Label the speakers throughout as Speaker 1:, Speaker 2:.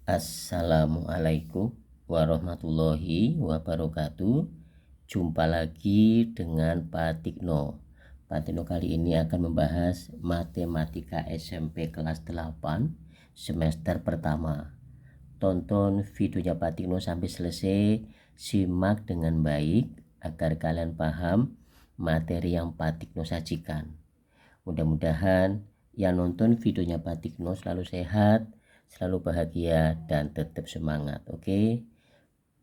Speaker 1: Assalamualaikum warahmatullahi wabarakatuh. Jumpa lagi dengan Pak Tikno. Pak Tikno kali ini akan membahas matematika SMP kelas 8 semester pertama. Tonton videonya Pak Tikno sampai selesai, simak dengan baik agar kalian paham materi yang Pak Tikno sajikan. Mudah-mudahan yang nonton videonya Pak Tikno selalu sehat, selalu bahagia, dan tetap semangat. Oke,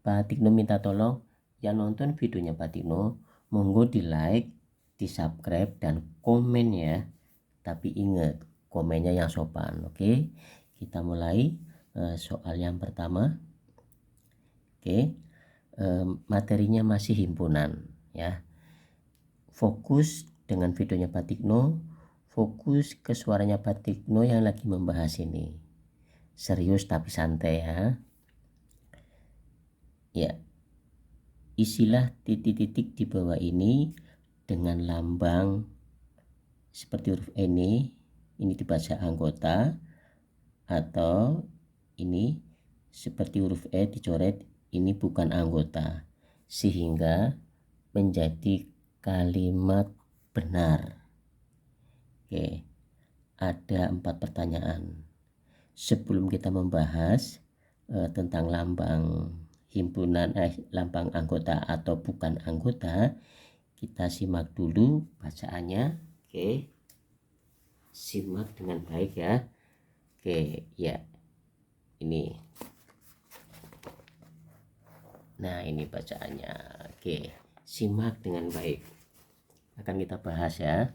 Speaker 1: Pak Tikno minta tolong yang nonton videonya Pak Tikno monggo di like, di subscribe, dan komen ya. Tapi ingat, komennya yang sopan. Oke, kita mulai soal yang pertama. Oke, materinya masih himpunan ya. Fokus dengan videonya Pak Tikno, fokus ke suaranya Pak Tikno yang lagi membahas ini. Serius tapi santai ya. Ya, isilah titik-titik di bawah ini dengan lambang seperti huruf ini dibaca anggota, atau ini seperti huruf E dicoret, ini bukan anggota, sehingga menjadi kalimat benar. Oke, ada 4 pertanyaan. Sebelum kita membahas tentang lambang himpunan, lambang anggota atau bukan anggota, kita simak dulu bacaannya. Oke, simak dengan baik ya. Oke, ya, ini. Nah, ini bacaannya. Oke, simak dengan baik. Akan kita bahas ya.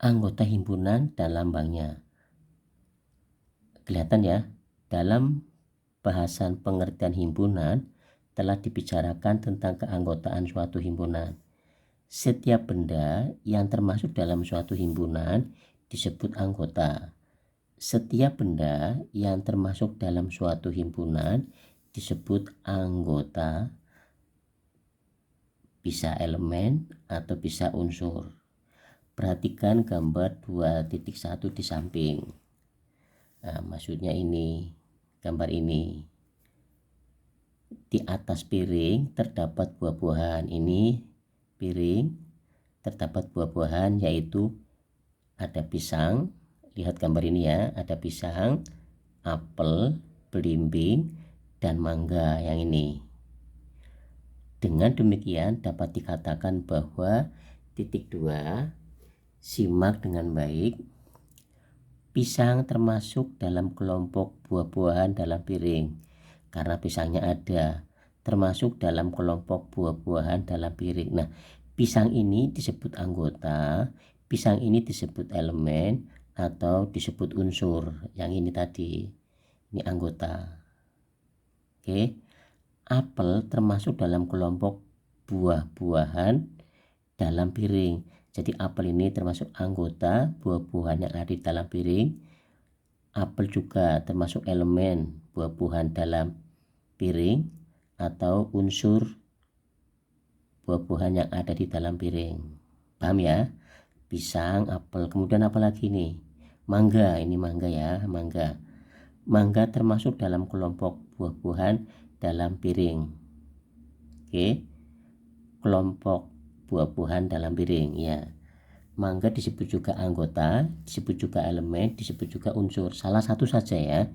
Speaker 1: Anggota himpunan dan lambangnya. Kelihatan ya, dalam bahasan pengertian himpunan telah dibicarakan tentang keanggotaan suatu himpunan. Setiap benda yang termasuk dalam suatu himpunan disebut anggota. Setiap benda yang termasuk dalam suatu himpunan disebut anggota, bisa elemen atau bisa unsur. Perhatikan gambar 2.1 di samping. Nah, maksudnya ini, gambar ini. Di atas piring terdapat buah-buahan. Ini piring, terdapat buah-buahan, yaitu ada pisang. Lihat gambar ini ya, ada pisang, apel, belimbing, dan mangga yang ini. Dengan demikian dapat dikatakan bahwa titik 2, simak dengan baik, pisang termasuk dalam kelompok buah-buahan dalam piring karena pisangnya ada, termasuk dalam kelompok buah-buahan dalam piring. Nah, pisang ini disebut anggota, pisang ini disebut elemen atau disebut unsur. Yang ini tadi, ini anggota. Oke, apel termasuk dalam kelompok buah-buahan dalam piring. Jadi apel ini termasuk anggota buah-buahan yang ada di dalam piring. Apel juga termasuk elemen buah-buahan dalam piring atau unsur buah-buahan yang ada di dalam piring. Paham ya? Pisang, apel, kemudian apa lagi nih? Mangga, ini mangga ya, mangga. Mangga termasuk dalam kelompok buah-buahan dalam piring. Oke, kelompok buah-buahan dalam piring ya. Mangga disebut juga anggota, disebut juga elemen, disebut juga unsur. Salah satu saja ya,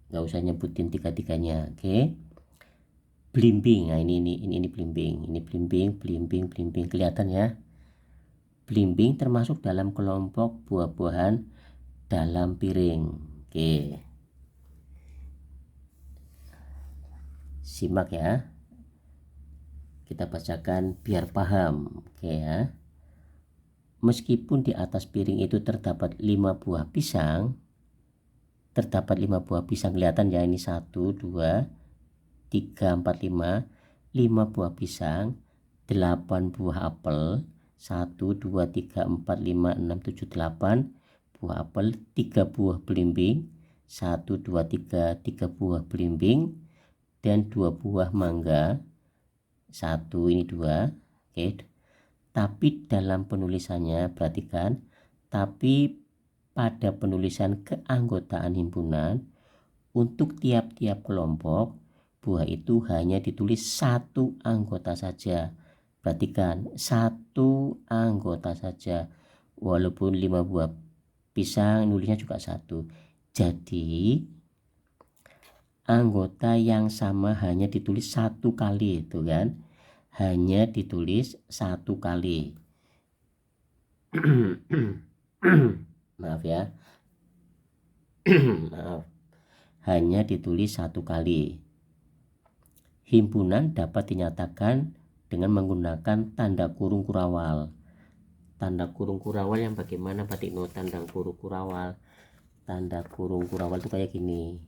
Speaker 1: nggak usah nyebutin tiga-tiganya. Oke, belimbing. Nah, ini belimbing, ini belimbing kelihatan ya. Belimbing termasuk dalam kelompok buah-buahan dalam piring. Oke, simak ya, kita bacakan biar paham. Oke ya, meskipun di atas piring itu terdapat 5 buah pisang, kelihatan ya, ini 1, 2, 3, 4, 5 buah pisang, 8 buah apel, 1, 2, 3, 4, 5, 6, 7, 8 buah apel, 3 buah belimbing, 1, 2, 3 buah belimbing, dan 2 buah mangga, 1, ini 2. Oke, tapi dalam penulisannya perhatikan, tapi pada penulisan keanggotaan himpunan untuk tiap-tiap kelompok buah itu hanya ditulis satu anggota saja. Perhatikan, satu anggota saja. Walaupun 5 buah pisang nulisnya juga satu. Jadi anggota yang sama hanya ditulis satu kali, itu kan? Hanya ditulis satu kali. Maaf ya. Maaf. Hanya ditulis satu kali. Himpunan dapat dinyatakan dengan menggunakan tanda kurung kurawal. Tanda kurung kurawal yang bagaimana Pak Tikno? Tanda kurung kurawal. Tanda kurung kurawal itu kayak gini.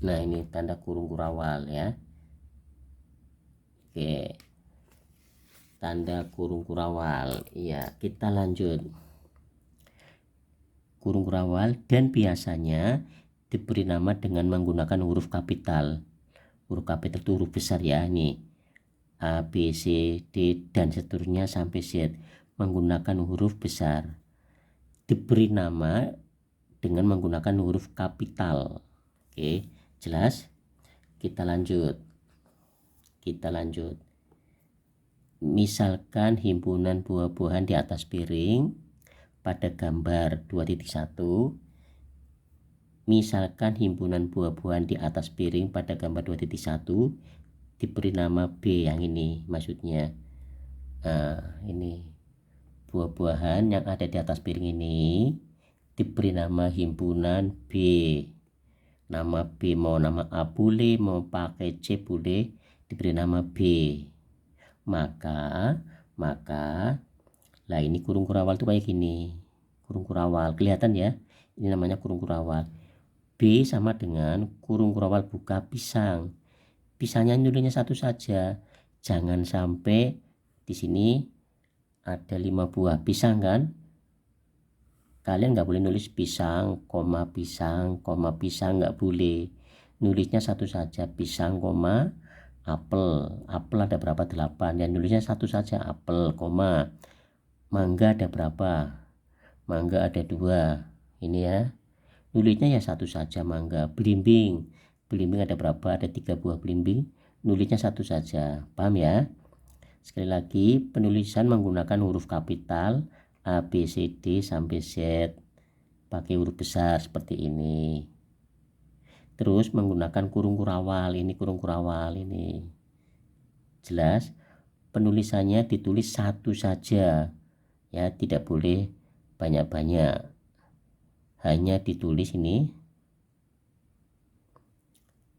Speaker 1: Nah, ini tanda kurung kurawal ya. Oke. Tanda kurung kurawal. Iya, kita lanjut. Kurung kurawal dan biasanya diberi nama dengan menggunakan huruf kapital. Huruf kapital itu huruf besar ya, ini A, B, C, D dan seterusnya sampai Z, menggunakan huruf besar. Diberi nama dengan menggunakan huruf kapital. Oke, jelas? Kita lanjut. Misalkan himpunan buah-buahan di atas piring pada gambar 2.1. Misalkan himpunan buah-buahan di atas piring pada gambar 2.1 diberi nama B, yang ini maksudnya. Nah, ini buah-buahan yang ada di atas piring ini diberi nama himpunan B. Nama B, mau nama A boleh, mau pakai C boleh, diberi nama B. Maka lah ini kurung kurawal tuh kayak gini. Kurung kurawal kelihatan ya, ini namanya kurung kurawal. B sama dengan kurung kurawal buka pisang. Pisangnya nulisnya satu saja. Jangan sampai di sini ada 5 buah pisang kan. Kalian nggak boleh nulis pisang, koma pisang nggak boleh. Nulisnya satu saja, pisang, koma apel. Apel ada berapa? 8. Dan nulisnya satu saja, apel, koma. Mangga ada berapa? Mangga ada 2. Ini ya. Nulisnya ya satu saja, mangga. Belimbing ada berapa? Ada 3 buah belimbing. Nulisnya satu saja. Paham ya? Sekali lagi, penulisan menggunakan huruf kapital A, B, C, D sampai Z. Pakai huruf besar seperti ini. Terus menggunakan kurung kurawal. Ini kurung kurawal ini. Jelas? Penulisannya ditulis satu saja. Ya, tidak boleh banyak-banyak. Hanya ditulis ini.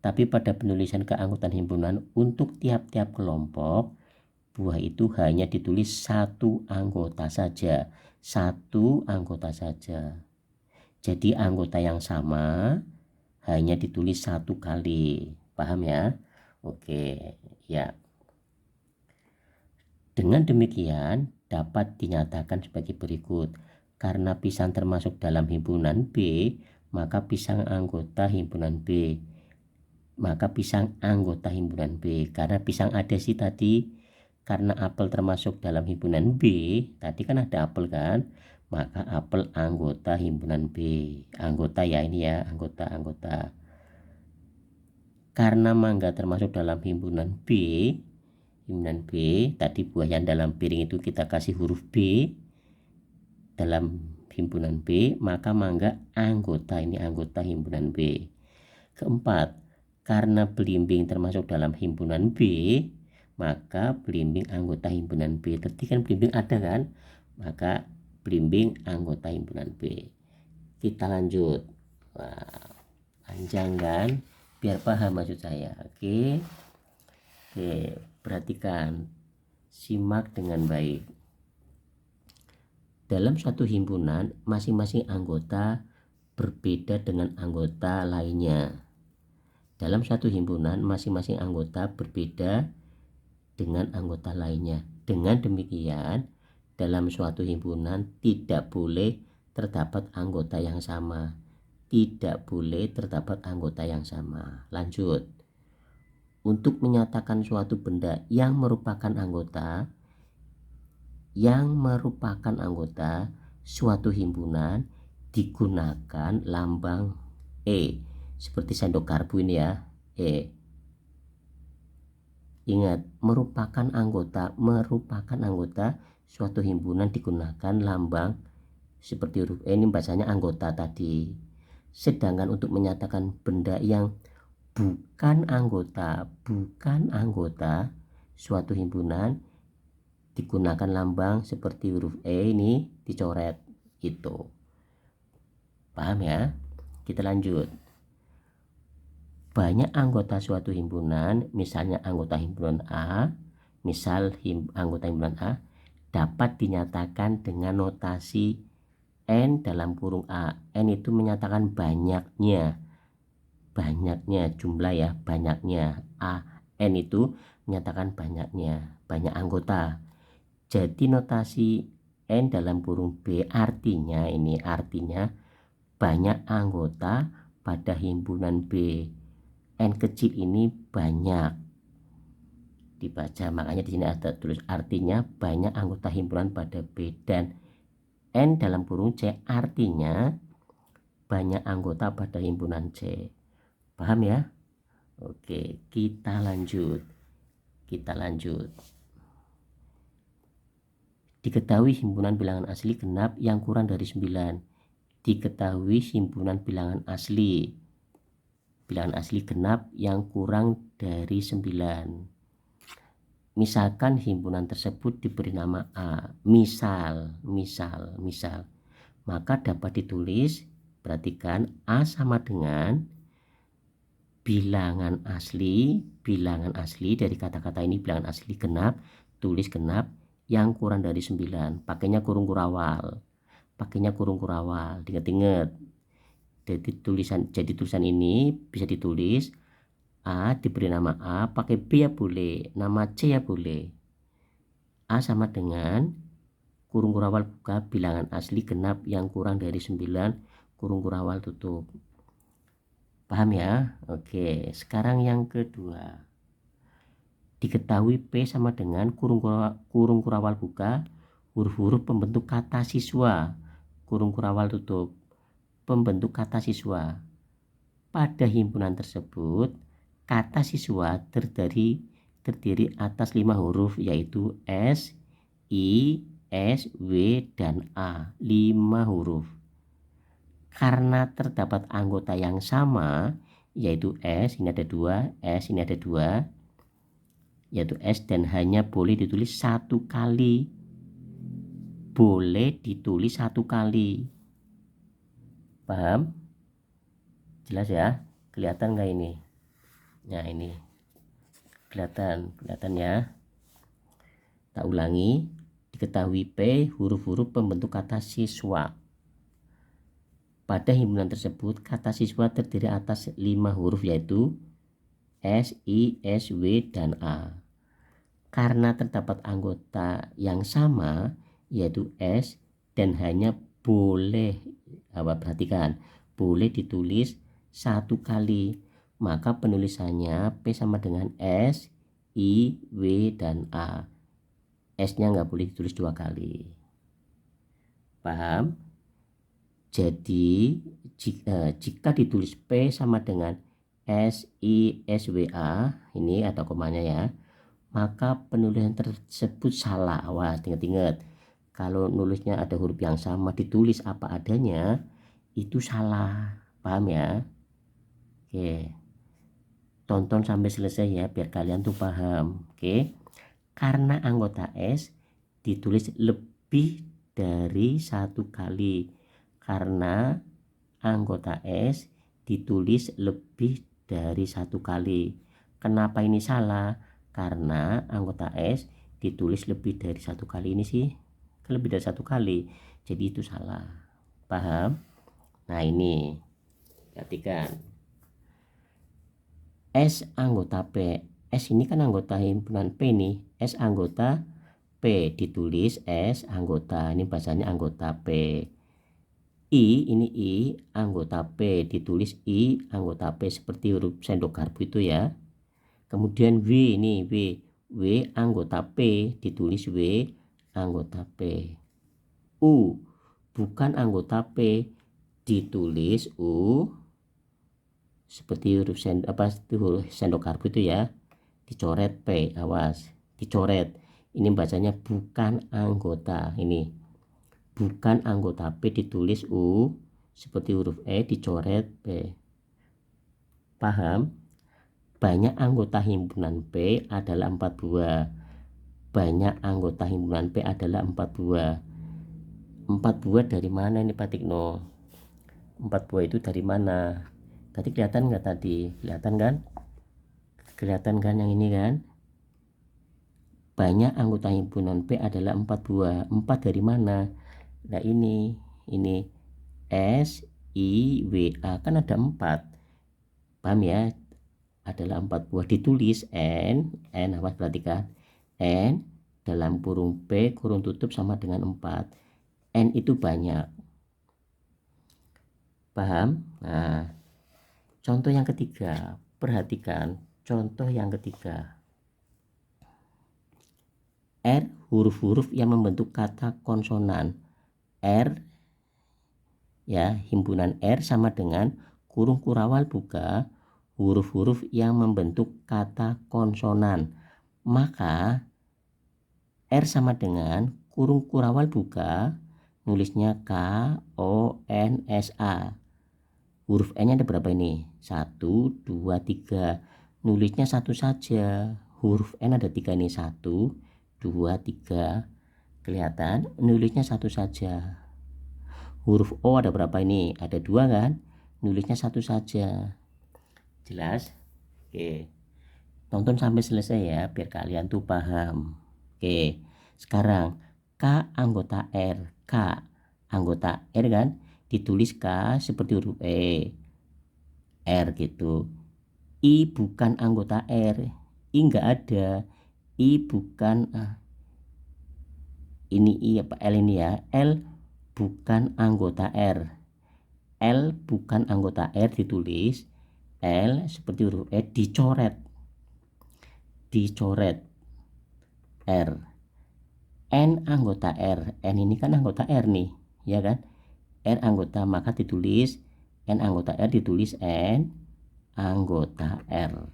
Speaker 1: Tapi pada penulisan keanggotaan himpunan untuk tiap-tiap kelompok, buah itu hanya ditulis satu anggota saja. Satu anggota saja. Jadi anggota yang sama hanya ditulis satu kali. Paham ya? Oke, ya. Dengan demikian dapat dinyatakan sebagai berikut. Karena pisang termasuk dalam himpunan B, maka pisang anggota himpunan B. Karena pisang ada sih tadi. Karena apel termasuk dalam himpunan B, tadi kan ada apel kan, maka apel anggota himpunan B. Anggota ya, ini ya, anggota. Karena mangga termasuk dalam himpunan B, tadi buah yang dalam piring itu kita kasih huruf B dalam himpunan B, maka mangga anggota, ini anggota himpunan B. Keempat, karena belimbing termasuk dalam himpunan B, maka belimbing anggota himpunan B. Tadi kan belimbing ada kan, maka belimbing anggota himpunan B. Kita lanjut. Wah, panjang kan, biar paham maksud saya. Oke, perhatikan, simak dengan baik. Dalam suatu himpunan, masing-masing anggota berbeda dengan anggota lainnya. Dalam suatu himpunan, masing-masing anggota berbeda dengan anggota lainnya. Dengan demikian, dalam suatu himpunan tidak boleh terdapat anggota yang sama. Lanjut. Untuk menyatakan suatu benda yang merupakan anggota, yang merupakan anggota suatu himpunan digunakan lambang E. Seperti sendok garpu ini ya, E. Ingat, merupakan anggota suatu himpunan digunakan lambang seperti huruf E, ini bahasanya anggota tadi. Sedangkan untuk menyatakan benda yang bukan anggota suatu himpunan digunakan lambang seperti huruf E, ini dicoret itu. Paham ya? Kita lanjut. Banyak anggota suatu himpunan, misalnya anggota himpunan A, anggota himpunan A dapat dinyatakan dengan notasi N dalam kurung A. N itu menyatakan banyaknya jumlah ya, banyaknya. A, N itu menyatakan banyaknya, banyak anggota. Jadi notasi N dalam kurung B artinya banyak anggota pada himpunan B. N kecil ini banyak dibaca, makanya di sini ada tulis artinya banyak anggota himpunan pada B, dan N dalam kurung C artinya banyak anggota pada himpunan C. Paham ya? Oke, kita lanjut. Diketahui himpunan bilangan asli genap yang kurang dari 9. Diketahui himpunan bilangan asli genap yang kurang dari 9. Misalkan himpunan tersebut diberi nama A. Misal. Maka dapat ditulis, perhatikan, A sama dengan bilangan asli dari kata-kata ini, bilangan asli genap, tulis genap yang kurang dari 9. Pakainya kurung kurawal. Ingat-ingat. Jadi tulisan ini bisa ditulis A diberi nama A, pakai B ya boleh, nama C ya boleh. A sama dengan kurung kurawal buka bilangan asli genap yang kurang dari 9, kurung kurawal tutup. Paham ya? Oke, sekarang yang kedua. Diketahui P sama dengan kurung kurawal buka huruf-huruf pembentuk kata siswa, kurung kurawal tutup, pembentuk kata siswa. Pada himpunan tersebut, kata siswa terdiri atas 5 huruf, yaitu S, I, S, W, dan A. 5 huruf. Karena terdapat anggota yang sama, yaitu S, ini ada 2, S, ini ada 2, yaitu S, dan hanya boleh ditulis satu kali. Paham? Jelas ya? Kelihatan nggak ini? Nah, ini kelihatan ya. Tak ulangi. Diketahui P huruf-huruf pembentuk kata siswa. Pada himpunan tersebut, kata siswa terdiri atas 5 huruf, yaitu S, I, S, W, dan A. Karena terdapat anggota yang sama, yaitu S, dan hanya boleh, perhatikan, boleh ditulis satu kali, maka penulisannya P sama dengan S, I, W, dan A. S-nya nggak boleh ditulis 2 kali. Paham? Jadi jika ditulis P sama dengan S, I, S, W, A, ini atau komanya ya, maka penulisan tersebut salah. Awas, ingat-ingat, kalau nulisnya ada huruf yang sama ditulis apa adanya, itu salah. Paham ya? Oke, tonton sampai selesai ya, biar kalian tuh paham. Oke, karena anggota S ditulis lebih dari satu kali. Karena anggota S ditulis lebih dari satu kali. Kenapa ini salah? Karena anggota S ditulis lebih dari satu kali, ini sih lebih dari satu kali, jadi itu salah. Paham? Nah, ini perhatikan, S anggota P. S ini kan anggota himpunan P nih. S anggota P ditulis S anggota, ini bahasanya anggota P. I, ini I anggota P ditulis I anggota P, seperti huruf sendok garpu itu ya. Kemudian W, ini W anggota P ditulis W anggota P. U bukan anggota P, ditulis U seperti huruf sendok garpu itu ya, dicoret P, awas dicoret. Ini bacanya bukan anggota, ini bukan anggota P, ditulis U seperti huruf E, dicoret P. Paham? Banyak anggota himpunan P adalah 4 buah. Banyak anggota himpunan P adalah 4 buah. 4 buah dari mana ini Pak Tikno? 4 buah itu dari mana? Tadi kelihatan nggak tadi? Kelihatan kan? Kelihatan kan yang ini kan? Banyak anggota himpunan P adalah 4 buah. 4 dari mana? Nah ini S, I, W, A kan ada 4. Paham ya? Adalah 4 buah. Ditulis N, awas perhatikan. N dalam kurung P kurung tutup sama dengan 4. N itu banyak. Paham? Nah, contoh yang ketiga. Perhatikan contoh yang ketiga. R, huruf-huruf yang membentuk kata konsonan. R ya, himpunan R sama dengan kurung kurawal buka huruf-huruf yang membentuk kata konsonan. Maka R sama dengan kurung kurawal buka, nulisnya K O N S A. Huruf N nya ada berapa ini? 1, 2, 3. Nulisnya satu saja. Huruf N ada 3 nih, 1, 2, 3. Kelihatan? Nulisnya satu saja. Huruf O ada berapa ini? Ada 2 kan? Nulisnya satu saja. Jelas? Oke. Tonton sampai selesai ya, biar kalian tuh paham. Oke. Sekarang K anggota R. K anggota R kan? Ditulis K seperti huruf E. R gitu. I bukan anggota R. I enggak ada. I bukan ini I apa L ini ya. L bukan anggota R. L bukan anggota R, ditulis L seperti huruf E, dicoret R. N anggota R. N ini kan anggota R nih, ya kan? R anggota, maka ditulis N anggota R, ditulis N anggota R.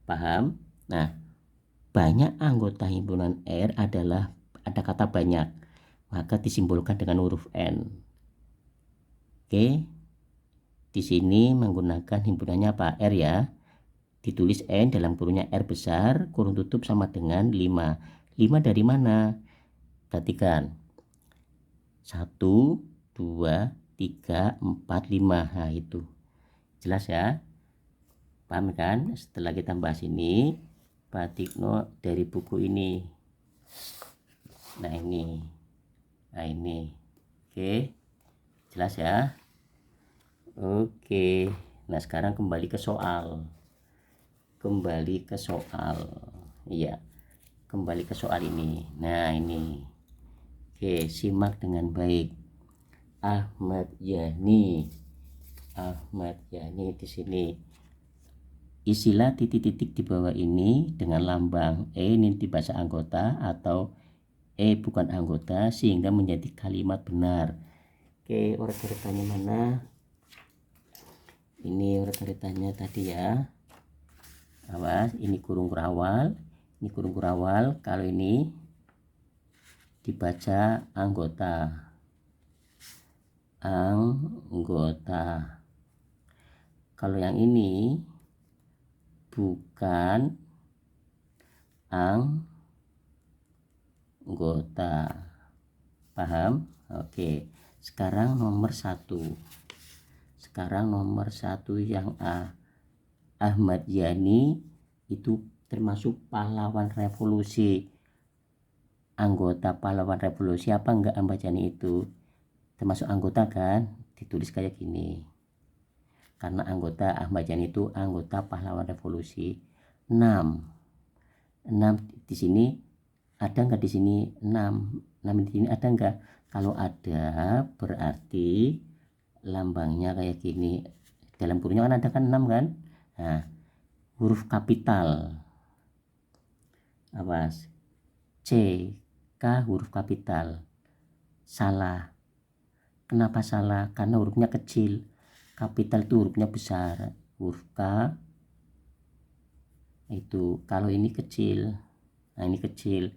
Speaker 1: Paham? Nah, banyak anggota himpunan R adalah ada kata banyak, maka disimbolkan dengan huruf N. Oke. Di sini menggunakan himpunannya apa? R ya. Ditulis N dalam kurungnya R besar, kurung tutup sama dengan 5. 5 dari mana? Perhatikan. 1, 2, 3, 4, 5. Nah itu. Jelas ya? Paham kan? Setelah kita bahas ini, Pak Tikno dari buku ini. Nah ini. Oke. Jelas ya? Oke. Nah sekarang kembali ke soal. Iya, kembali ke soal ini. Nah ini. Oke, simak dengan baik. Ahmad Yani di sini. Isilah titik-titik di bawah ini dengan lambang E, ini dibaca anggota, atau E bukan anggota, sehingga menjadi kalimat benar. Oke, urutannya mana? Ini urutannya tadi ya. Awas, ini kurung kurawal, kalau ini dibaca anggota. Kalau yang ini bukan anggota. Paham? Oke. Sekarang nomor 1 yang Ahmad Yani itu termasuk pahlawan revolusi. Anggota pahlawan revolusi apa enggak Ahmad Yani itu? Termasuk anggota kan? Ditulis kayak gini. Karena anggota Ahmad Yani itu anggota pahlawan revolusi. 6 di sini ada enggak? Di sini 6 di sini ada enggak? Kalau ada berarti lambangnya kayak gini. Dalam kurungnya kan ada kan 6 kan? Nah, huruf kapital. Awas. K huruf kapital. Salah. Kenapa salah? Karena hurufnya kecil. Kapital itu hurufnya besar. Huruf K itu, kalau ini kecil. Nah, ini kecil.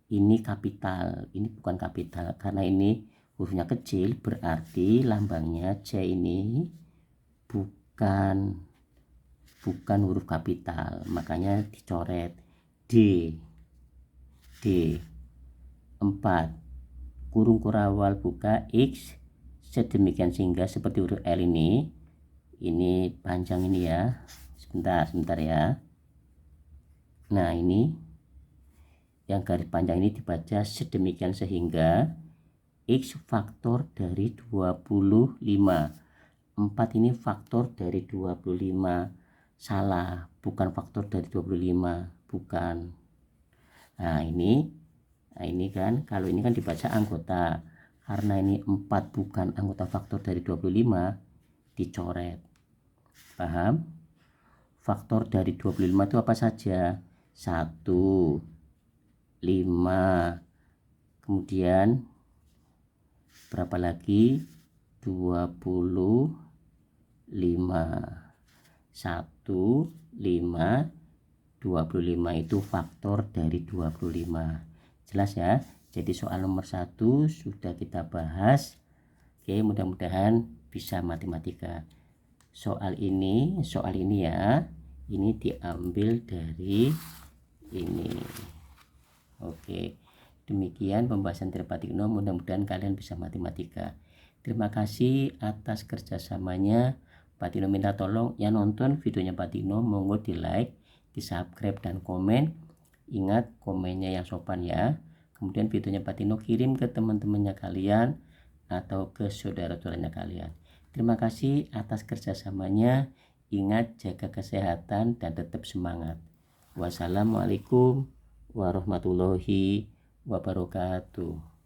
Speaker 1: Ini kapital. Ini bukan kapital. Karena ini hurufnya kecil, berarti lambangnya C ini bukan huruf kapital, makanya dicoret. D 4 kurung kurawal buka X sedemikian sehingga seperti huruf L ini panjang ini ya. Sebentar ya. Nah, ini yang garis panjang ini dibaca sedemikian sehingga X faktor dari 25. 4 ini faktor dari 25. Salah, bukan faktor dari 25, bukan. Nah, ini kan, kalau ini kan dibaca anggota. Karena ini 4 bukan anggota faktor dari 25, dicoret. Paham? Faktor dari 25 itu apa saja? 1, 5, kemudian berapa lagi? 25. 1, 5, 25 itu faktor dari 25. Jelas ya? Jadi soal nomor 1 sudah kita bahas. Oke, mudah-mudahan bisa matematika. Soal ini ya, ini diambil dari ini. Oke, demikian pembahasan dari Pak Tikno. Mudah-mudahan kalian bisa matematika. Terima kasih atas kerjasamanya. Pak Tino minta tolong yang nonton videonya Pak Tino, monggo di like, di subscribe dan komen. Ingat komennya yang sopan ya. Kemudian videonya Pak Tino kirim ke teman-temannya kalian atau ke saudara-saudaranya kalian. Terima kasih atas kerjasamanya. Ingat jaga kesehatan dan tetap semangat. Wassalamualaikum warahmatullahi wabarakatuh.